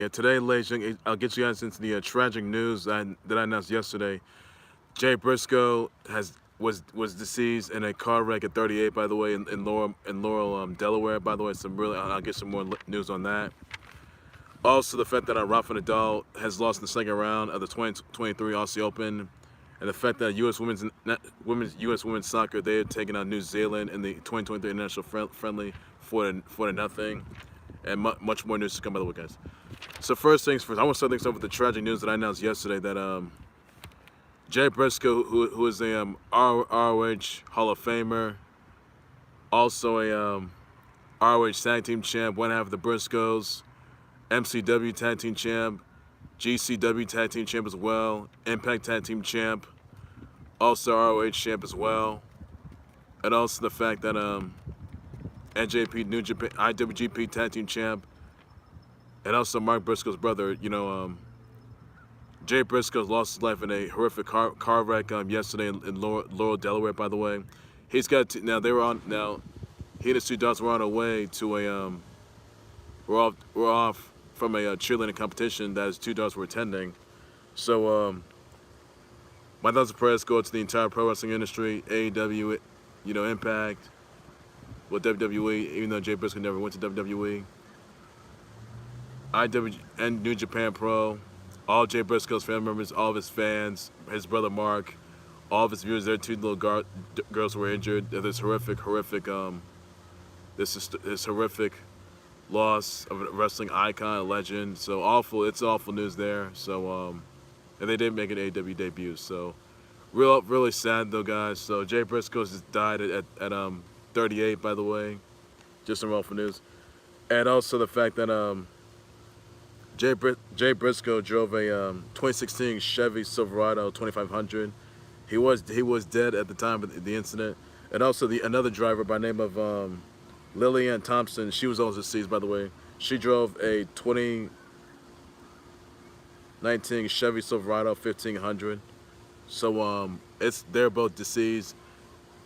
Yeah, today, ladies, I'll get you guys into the tragic news that I announced yesterday. Jay Briscoe was deceased in a car wreck at 38, by the way, in Laurel, Delaware. By the way, I'll get some more news on that. Also, the fact that Rafa Nadal has lost in the second round of the 2023 Aussie Open, and the fact that U.S. women's soccer, they are taking out New Zealand in the 2023 international friendly for the nothing, and much more news to come, by the way, guys. So first things first, I want to start things off with the tragic news that I announced yesterday that Jay Briscoe, who is a ROH Hall of Famer, also a ROH Tag Team Champ, one half of the Briscoes, MCW Tag Team Champ, GCW Tag Team Champ as well, Impact Tag Team Champ, also ROH Champ as well, and also the fact that NJP New Japan IWGP Tag Team Champ. And also Mark Briscoe's brother, Jay Briscoe lost his life in a horrific car wreck yesterday in Laurel, Delaware. By the way, he's got now he and his two daughters were on their way to a we're off from a cheerleading competition that his two daughters were attending. So my thoughts and prayers go to the entire pro wrestling industry, AEW, Impact, WWE. Even though Jay Briscoe never went to WWE. IW and New Japan Pro, all Jay Briscoe's family members, all of his fans, his brother Mark, all of his viewers. Their two little girls were injured. This horrific loss of a wrestling icon, a legend. So awful. It's awful news there. So and they did make an AEW debut. So really sad though, guys. So Jay Briscoe just died at 38, by the way. Just some awful news, and also the fact that Jay Briscoe drove a 2016 Chevy Silverado 2500. He was dead at the time of the incident. And also another driver by name of Lillyanne Thompson. She was also deceased, by the way. She drove a 2019 Chevy Silverado 1500. So they're both deceased.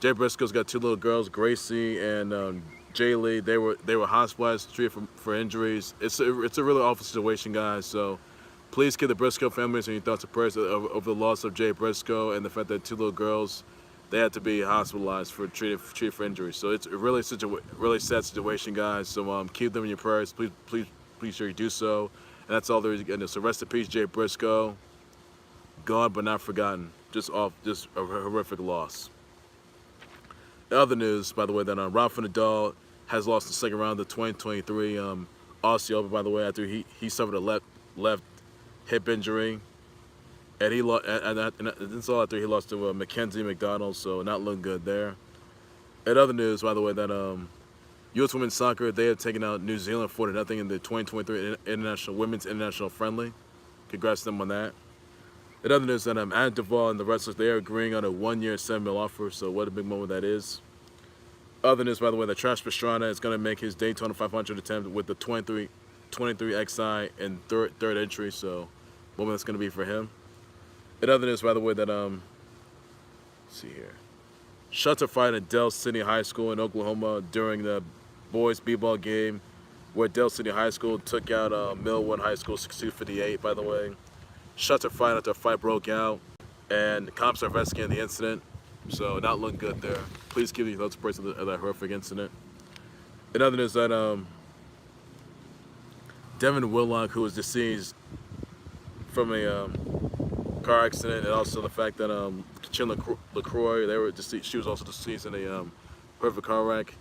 Jay Briscoe's got two little girls, Gracie and Jayleigh. They were hospitalized, treated for injuries. It's a really awful situation, guys. So please keep the Briscoe families in your thoughts and prayers over the loss of Jay Briscoe and the fact that two little girls, they had to be hospitalized treated for injuries. So it's really such a really sad situation, guys. So keep them in your prayers. Please sure you do so. And that's all there is again. So rest in peace, Jay Briscoe. Gone but not forgotten. Just a horrific loss. The other news, by the way, that Rafa Nadal has lost the second round of the 2023 Aussie Open, by the way, after he suffered a left hip injury, and he lost. And this all after he lost to Mackenzie McDonald, so not looking good there. And other news, by the way, that U.S. women's soccer, they have taken out New Zealand 4-0 in the 2023 Women's International Friendly. Congrats to them on that. And other news that Duvall and the Red Sox, they are agreeing on a 1-year $7 million offer, so what a big moment that is. Other news, by the way, that Pastrana is going to make his Daytona 500 attempt with the 23 XI and third entry, so moment that's going to be for him. And other news, by the way, that let's see here, shots are fired at Del City High School in Oklahoma during the boys b-ball game, where Del City High School took out Millwood High School 62-58. By the way, shots are fired after a fight broke out, and cops are investigating the incident. So not looking good there. Please keep your thoughts and prayers of that horrific incident. In other news, that Devin Willock, who was deceased from a car accident, and also the fact that Chandler LeCroy, she was also deceased in a horrific car wreck.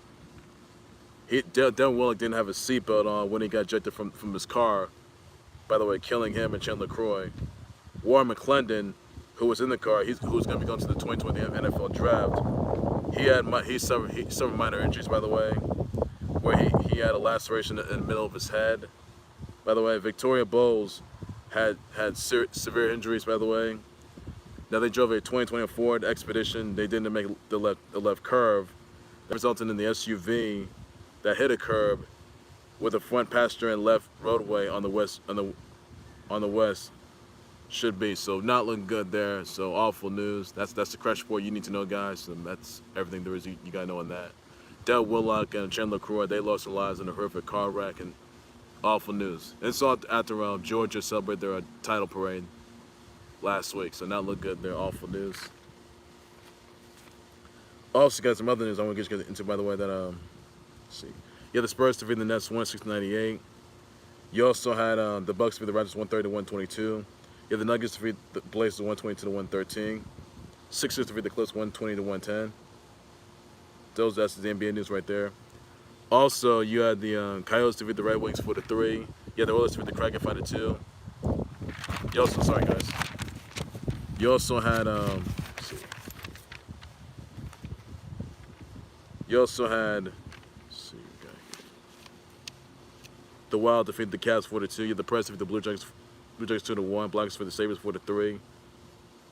Devin Willock didn't have a seatbelt on when he got ejected from his car, by the way, killing him and Chandler LeCroy. Warren McClendon, who was in the car, who's going to be going to the 2020 NFL draft. He suffered minor injuries, by the way, where he had a laceration in the middle of his head. By the way, Victoria Bowles had severe injuries, by the way. Now they drove a 2020 Ford Expedition. They didn't make the left curve. That resulted in the SUV that hit a curb with a front passenger and left roadway on the west. Should be. So not looking good there. So awful news. That's the crash report you need to know, guys. And that's everything there is you gotta know on that. Devin Willock and Chandler LeCroy, they lost their lives in a horrific car wreck, and Awful news. It's all after Georgia celebrated their title parade last week, so not look good there. Awful news. Also, got some other news I want to get into, by the way, that, let's see. Yeah, the Spurs defeated the Nets 106-98. You also had the Bucks defeat the Raptors 130-122. Yeah, the Nuggets defeat the Blazers 122-113. Sixers defeat the Clips 120-110. That's the NBA news right there. Also, you had the Coyotes defeat the Red Wings 4-3. Yeah, the Oilers defeat the Kraken 5-2. You also, sorry guys. You also had let's see. You also had, let's see, the Wild defeated the Cavs 4-2. You had the Press defeat the Blue Jackets 2-1. Blacks for the Sabres 4-3.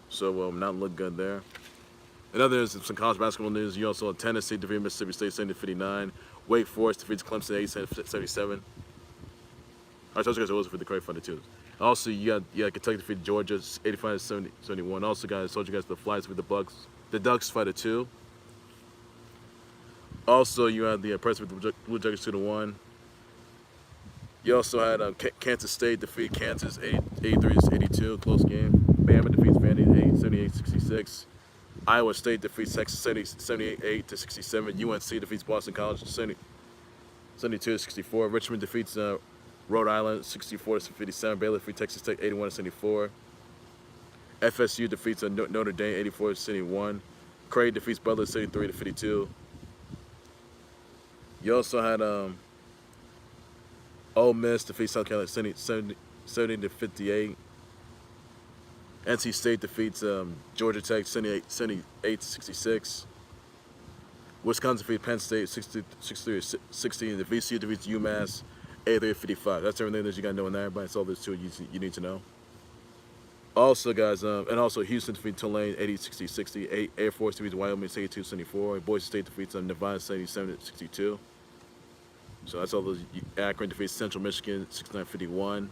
So not look good there. In other news, some college basketball news. You also had Tennessee defeat Mississippi State 70-59. Wake Forest defeats Clemson 87-77. I told you guys it was for the Craig 5-2. Also, you got Kentucky defeat Georgia 85-71. Also, guys, I told you guys the Flyers defeat the Bucks. The Ducks 5-2. Also, you had the Press defeat the Blue Jackets 2-1. You also had Kansas State defeat Kansas 83-82, close game. Bama defeats Vandy 78-66. Iowa State defeats Texas 78-67. UNC defeats Boston College 72-64. Richmond defeats Rhode Island 64-57. Baylor defeats Texas Tech 81-74. FSU defeats Notre Dame 84-71. Cray defeats Butler 73-52. You also had Ole Miss defeats South Carolina 70-58. NC State defeats Georgia Tech 78-66. Wisconsin defeats Penn State 63-16. The VCU defeats UMass 83-55. That's everything that you got to know in there, everybody. That's all there's to it you need to know. Also, guys, and also Houston defeats Tulane 80-60. Air Force defeats Wyoming 82-74. Boise State defeats Nevada 77-62. So that's all those. Akron defeats Central Michigan 69-51.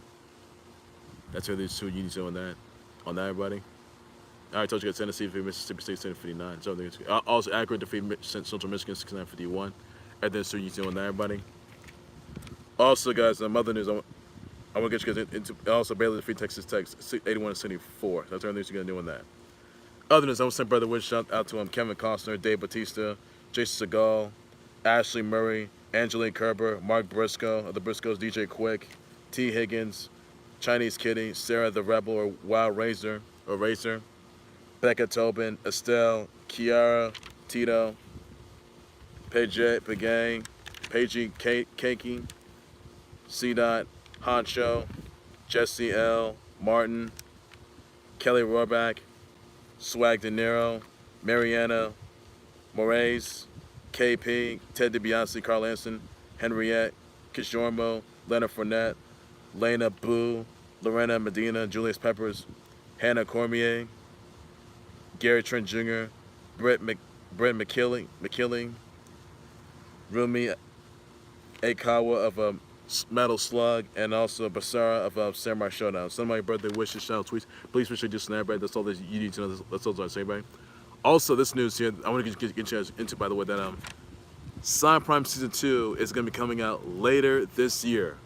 That's everything there's to it you need to know on that. On that, everybody. I already told you guys Tennessee defeated Mississippi State 7-59. So also Akron defeated Central Michigan 69-51. And then so you know on that, everybody. Also, guys, some other news I want to get you guys into. Also, Baylor defeated Texas Tech 81-74. That's everything you're gonna do on that. Other news, I want to send brother wish shout out to Kevin Costner, Dave Bautista, Jason Segal, Ashley Murray, Angelique Kerber, Mark Briscoe of the Briscoes, DJ Quick, T. Higgins, Chinese Kitty, Sarah the Rebel or Wild Razor, Becca Tobin, Estelle, Kiara, Tito, Paige Pagang, Paige Kakey, C. Dot, Honcho, Jesse L. Martin, Kelly Rohrback, Swag De Niro, Mariana Moraes, KP, Ted DiBiase, Carl Anson, Henriette, Kishormo, Leonard Fournette, Lena Boo, Lorena Medina, Julius Peppers, Hannah Cormier, Gary Trent Jr., Brett McKilling, Rumi Akawa of Metal Slug, and also Basara of Samurai Showdown. Some of my birthday wishes, shout out tweets. Please make sure you do snap, right? That's all that you need to know. That's all I say, right? Also, this news here, I want to get you guys into, by the way, that Sign Prime Season 2 is going to be coming out later this year.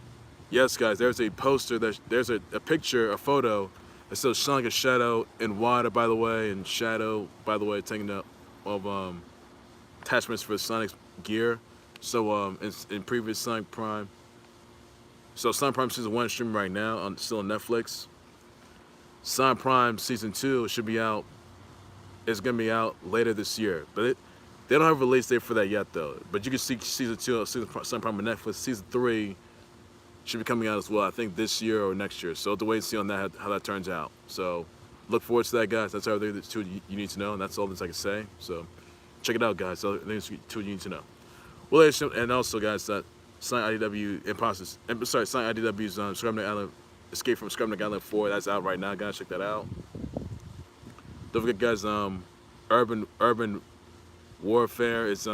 Yes, guys, there's a poster, there's a picture, a photo that says shine like a shadow in water, by the way, and shadow, by the way, taking up of attachments for Sonic's gear. So in previous Sonic Prime, so Sonic Prime Season 1 is streaming right now, still on Netflix. Sonic Prime Season 2 should be out. It's going to be out later this year. But they don't have a release date for that yet, though. But you can see Season 2 of Sonic Prime on Netflix. Season 3 should be coming out as well, I think this year or next year. So we'll have to wait and see on that, how that turns out. So look forward to that, guys. That's everything that's you need to know, and that's all that I can say. So check it out, guys. So that's what you need to know. Well, and also, guys, that Sign IDW Imposters, Sign IDW's Scrubneck Island, Escape from Scrubneck Island 4. That's out right now, guys. Check that out. Don't forget, guys, Urban Warfare is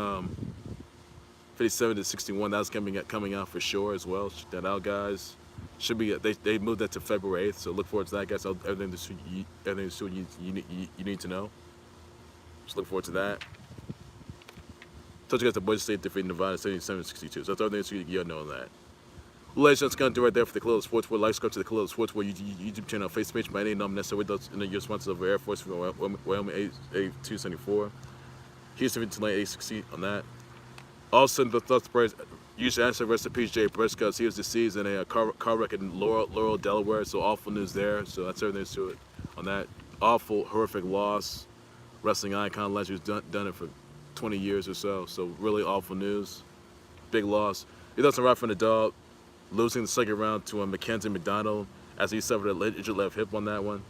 57-61. That's coming out for sure as well. Check that out, guys. Should be they moved that to February 8th, so look forward to that, guys. Everything you need to know. Just look forward to that. Told you guys the Boise State defeated Nevada 77-62. So that's everything you know that. Ladies, that's going to do right there for the Khalil Sports World. Like, subscribe to the Khalil Sports World YouTube channel, Facebook page, my name, no necessary with those, your sponsors of Air Force from Wyoming A274. Houston 860 on that. Also, the Thoughts Birds, usually answer rest in peace, Jay Briscoe. He was deceased in a car wreck in Laurel, Delaware. So awful news there. So that's everything to it on that. Awful, horrific loss. Wrestling icon, legend who's done it for 20 years or so. So really awful news. Big loss. He does some Rafa Nadal losing the second round to Mackenzie McDonald as he suffered an injured left hip on that one.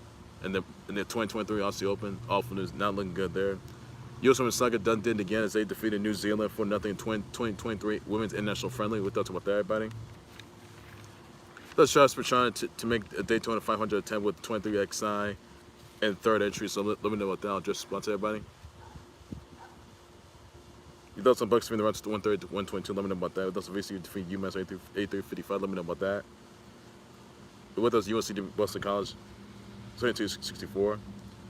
In the 2023 Aussie Open, awful news, not looking good there. USWNT done did it again as they defeated New Zealand for nothing in 2023 Women's International Friendly. We'll talk about that, everybody. Let's try Pastrana to make a Daytona 500 attempt with 23 XI and third entry. So let me know about that. I'll just sponsor everybody. You thought some bucks between the rounds to 130 to 122. Let me know about that. With us, VC between UMass 8355. Let me know about that. With us, UNC Boston College 2264.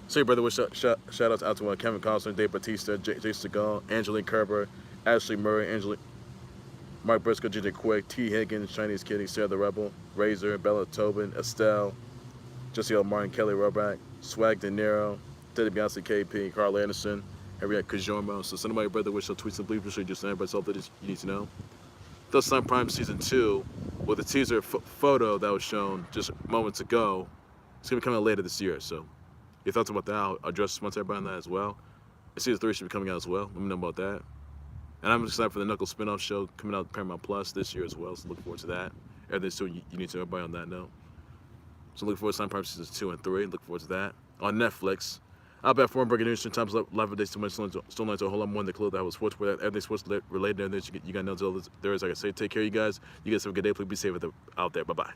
Say, brother, with shout outs out to Kevin Costner, Dave Batista, Jay Segal, Angeline Kerber, Ashley Murray, Mark Briscoe, Ginger Quick, T. Higgins, Chinese Kitty, Sarah the Rebel, Razor, Bella Tobin, Estelle, Jesse L. Martin, Kelly Roback, Swag De Niro, Teddy Beyonce, KP, Carl Anderson, Harriet Kajormo. So send my brother with some tweets and believe sure just everybody all that you need to know. Thus Sun Prime Season 2 with a teaser photo that was shown just moments ago. It's going to be coming out later this year. So your thoughts about that, I'll address sponsor everybody on that as well. Season 3 should be coming out as well. Let me know about that. And I'm excited for the Knuckles spinoff show coming out Paramount Plus this year as well. So look forward to that. Everything's so you need to know everybody on that note. So look forward to Sun Prime Seasons 2 and 3. Look forward to that. On Netflix. I'll be at Foreign Breaking News, times live days, too much, still a whole lot more than the clue that was sports, everything sports related, everything you got to know there is. Like I say, take care of you guys. You guys have a good day. Please be safe out there. Bye-bye.